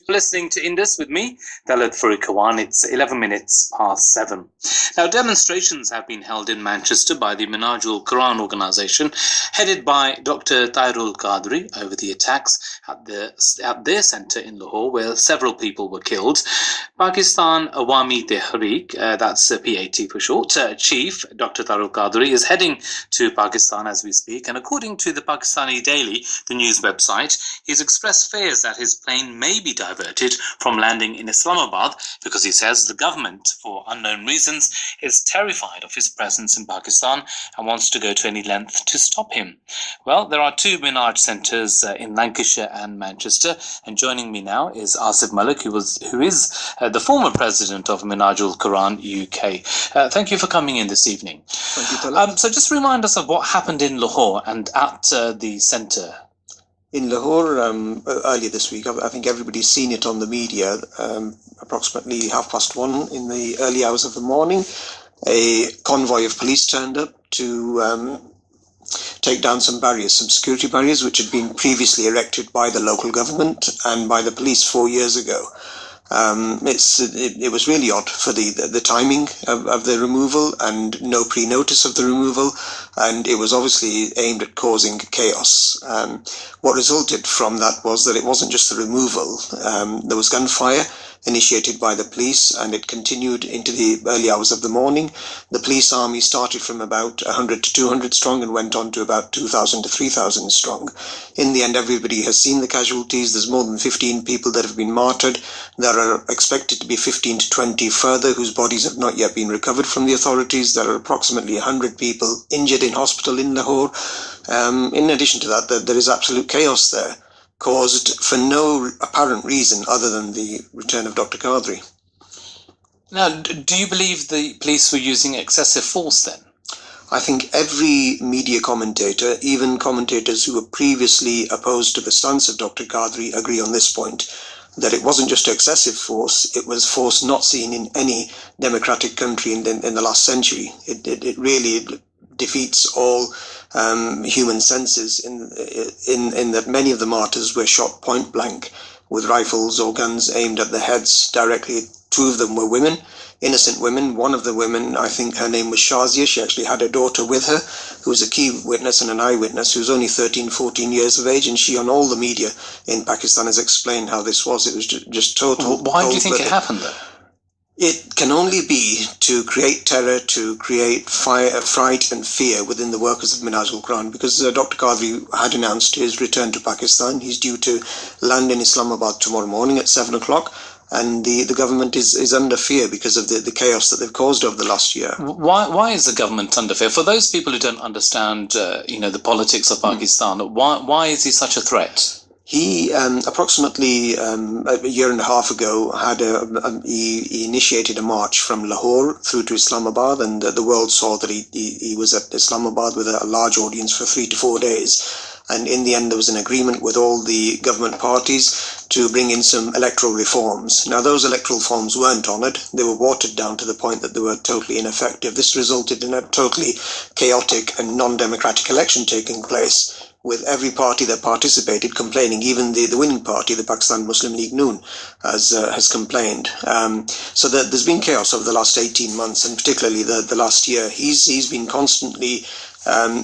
You're listening to Indus with me, Talat for Awan. It's 11 minutes past 7. Now, demonstrations have been held in Manchester by the Minhajul-Quran organisation, headed by Dr. Tahir-ul-Qadri, over the attacks at their centre in Lahore, where several people were killed. Pakistan Awami Tehreek, that's PAT for short, Chief Dr. Tahir-ul-Qadri is heading to Pakistan as we speak, and according to the Pakistani Daily, the news website, he's expressed fears that his plane may be diverted from landing in Islamabad because he says the government, for unknown reasons, is terrified of his presence in Pakistan and wants to go to any length to stop him. Well, there are two Minhaj centres in Lancashire and Manchester, and joining me now is Asif Malik, who is the former president of Minhajul-Quran UK. Thank you for coming in this evening. Thank you, Talat. So just remind us of what happened in Lahore and at the centre. In Lahore, earlier this week, I think everybody's seen it on the media, approximately 1:30 in the early hours of the morning, a convoy of police turned up to take down some barriers, some security barriers, which had been previously erected by the local government and by the police 4 years ago. It was really odd for the timing of the removal and no pre-notice of the removal, and it was obviously aimed at causing chaos. What resulted from that was that it wasn't just the removal. There was gunfire initiated by the police, and it continued into the early hours of the morning. The police army started from about 100 to 200 strong and went on to about 2,000 to 3,000 strong. In the end, everybody has seen the casualties. There's more than 15 people that have been martyred. There are expected to be 15 to 20 further whose bodies have not yet been recovered from the authorities. There are approximately 100 people injured in hospital in Lahore. In addition to that, there is absolute chaos there, caused for no apparent reason other than the return of Dr. Qadri. Now, do you believe the police were using excessive force then? I think every media commentator, even commentators who were previously opposed to the stance of Dr. Qadri, agree on this point, that it wasn't just excessive force, it was force not seen in any democratic country in the last century. It really defeats all human senses in that many of the martyrs were shot point blank with rifles or guns aimed at their heads directly. Two of them were women, innocent women. One of the women, I think her name was Shazia, she actually had a daughter with her who was a key witness and an eyewitness who was only 13, 14 years of age, and she on all the media in Pakistan has explained how this was. It was just total. Why do you think it happened though? It can only be to create terror, to create fright and fear within the workers of Minhajul-Quran, because Dr. Qadri had announced his return to Pakistan. He's due to land in Islamabad tomorrow morning at 7 o'clock, and the government is under fear because of the chaos that they've caused over the last year. Why is the government under fear? For those people who don't understand the politics of Pakistan, why is he such a threat? He approximately a year and a half ago he initiated a march from Lahore through to Islamabad, and the world saw that he was at Islamabad with a large audience for 3 to 4 days. And in the end, there was an agreement with all the government parties to bring in some electoral reforms. Now, those electoral reforms weren't honoured. They were watered down to the point that they were totally ineffective. This resulted in a totally chaotic and non-democratic election taking place, with every party that participated complaining. Even the winning party, the Pakistan Muslim League Noon, has complained. So there's been chaos over the last 18 months, and particularly the last year. He's been constantly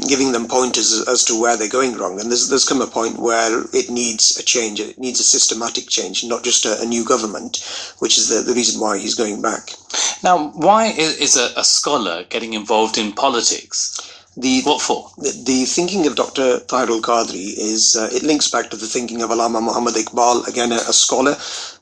giving them pointers as to where they're going wrong, and there's come a point where it needs a change. It needs a systematic change, not just a new government, which is the reason why he's going back. Now, why is a scholar getting involved in politics? What for? The thinking of Dr. Tahir-ul-Qadri it links back to the thinking of Allama Muhammad Iqbal, again a scholar,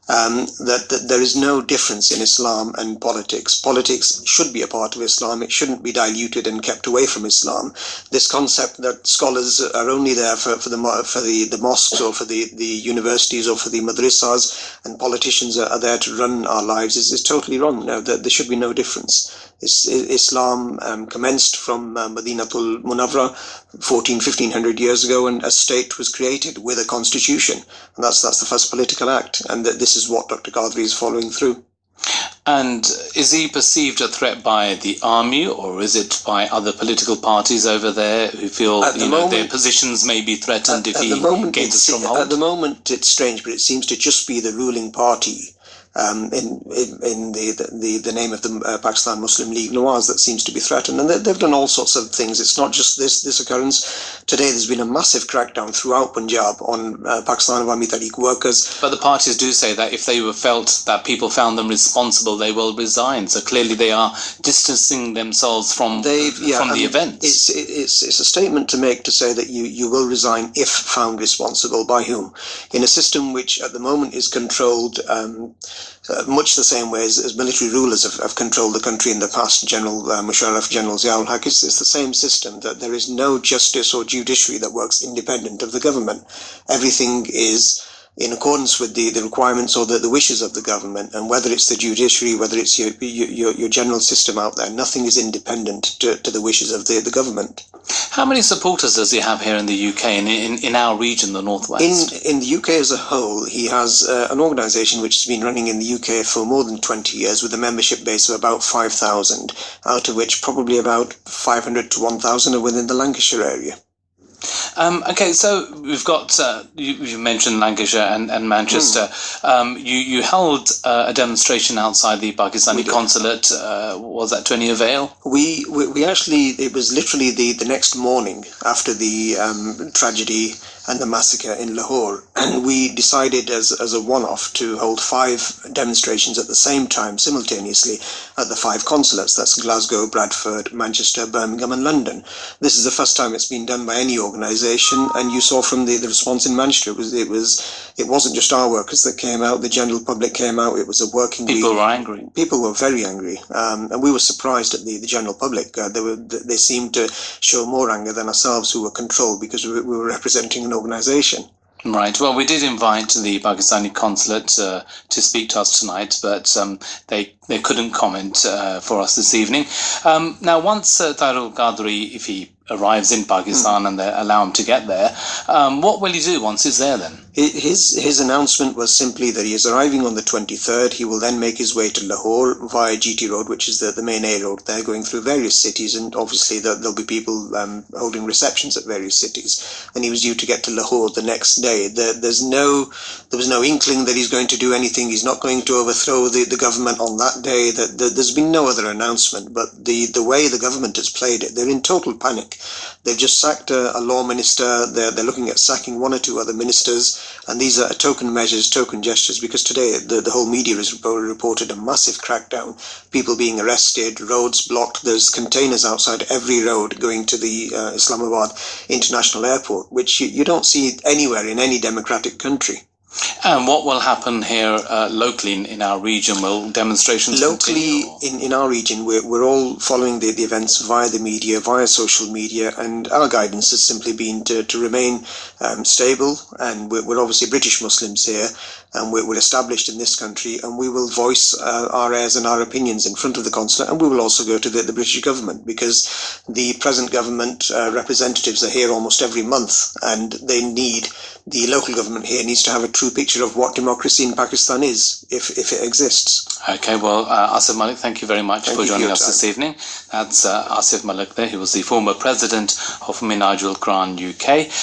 that there is no difference in Islam and politics. Politics should be a part of Islam. It shouldn't be diluted and kept away from Islam. This concept that scholars are only there for the mosques or for the universities or for the madrasas, and politicians are there to run our lives is totally wrong. Now, there should be no difference. Islam commenced from Madinatul Munawwara 1,500 years ago, and a state was created with a constitution, and that's the first political act, and this is what Dr. Qadri is following through. And is he perceived a threat by the army, or is it by other political parties over there who feel their positions may be threatened if he gains a stronghold? At the moment, it's strange, but it seems to just be the ruling party in the name of the Pakistan Muslim League Nawaz that seems to be threatened, and they've done all sorts of things. It's not just this occurrence. Today there's been a massive crackdown throughout Punjab on Pakistan Awami Tariq workers. But the parties do say that if they were felt that people found them responsible, they will resign. So clearly they are distancing themselves from the event. It's a statement to make, to say that you will resign if found responsible. By whom? In a system which at the moment is controlled much the same way as military rulers have controlled the country in the past. General Musharraf, General Ziaul-Haq, it's the same system, that there is no justice or judiciary that works independent of the government. Everything is in accordance with the requirements or the wishes of the government, and whether it's the judiciary, whether it's your general system out there, nothing is independent to the wishes of the government. How many supporters does he have here in the UK and in our region, the Northwest? In the UK as a whole, he has an organisation which has been running in the UK for more than 20 years with a membership base of about 5,000, out of which probably about 500 to 1,000 are within the Lancashire area. Okay, so we've got, you mentioned Lancashire and Manchester. You held a demonstration outside the Pakistani consulate. Was that to any avail? We actually, it was literally the next morning after the tragedy and the massacre in Lahore, and we decided as a one-off to hold 5 demonstrations at the same time, simultaneously, at the 5 consulates. That's Glasgow, Bradford, Manchester, Birmingham and London. This is the first time it's been done by any organisation, and you saw from the response in Manchester, it wasn't just our workers that came out, the general public came out. It was a working People were angry. People were very angry, and we were surprised at the general public. They seemed to show more anger than ourselves, who were controlled, because we were representing an organisation. Right. Well, we did invite the Pakistani consulate to speak to us tonight, but they couldn't comment for us this evening. Now, once Tahir-ul-Qadri, if he arrives in Pakistan and they allow him to get there, what will he do once he's there then? His announcement was simply that he is arriving on the 23rd. He will then make his way to Lahore via GT Road, which is the main A road there, going through various cities, and obviously there'll be people holding receptions at various cities. And he was due to get to Lahore the next day. There was no inkling that he's going to do anything. He's not going to overthrow the government on that day. There's been no other announcement, but the way the government has played it, they're in total panic. They've just sacked a law minister. They're looking at sacking 1 or 2 other ministers. And these are token measures, token gestures, because today the whole media has reported a massive crackdown, people being arrested, roads blocked. There's containers outside every road going to the Islamabad International Airport, which you don't see anywhere in any democratic country. And what will happen here locally in our region? Will demonstrations locally continue? in our region, we're all following the events via the media, via social media, and our guidance has simply been to remain stable. And we're obviously British Muslims here, and we're established in this country, and we will voice our airs and our opinions in front of the consulate, and we will also go to the British government, because the present government representatives are here almost every month, and the local government here needs to have a true picture of what democracy in Pakistan is, if it exists. Okay, well, Asif Malik, thank you very much for joining us this evening. That's Asif Malik there. He was the former president of Minhajul Quran UK.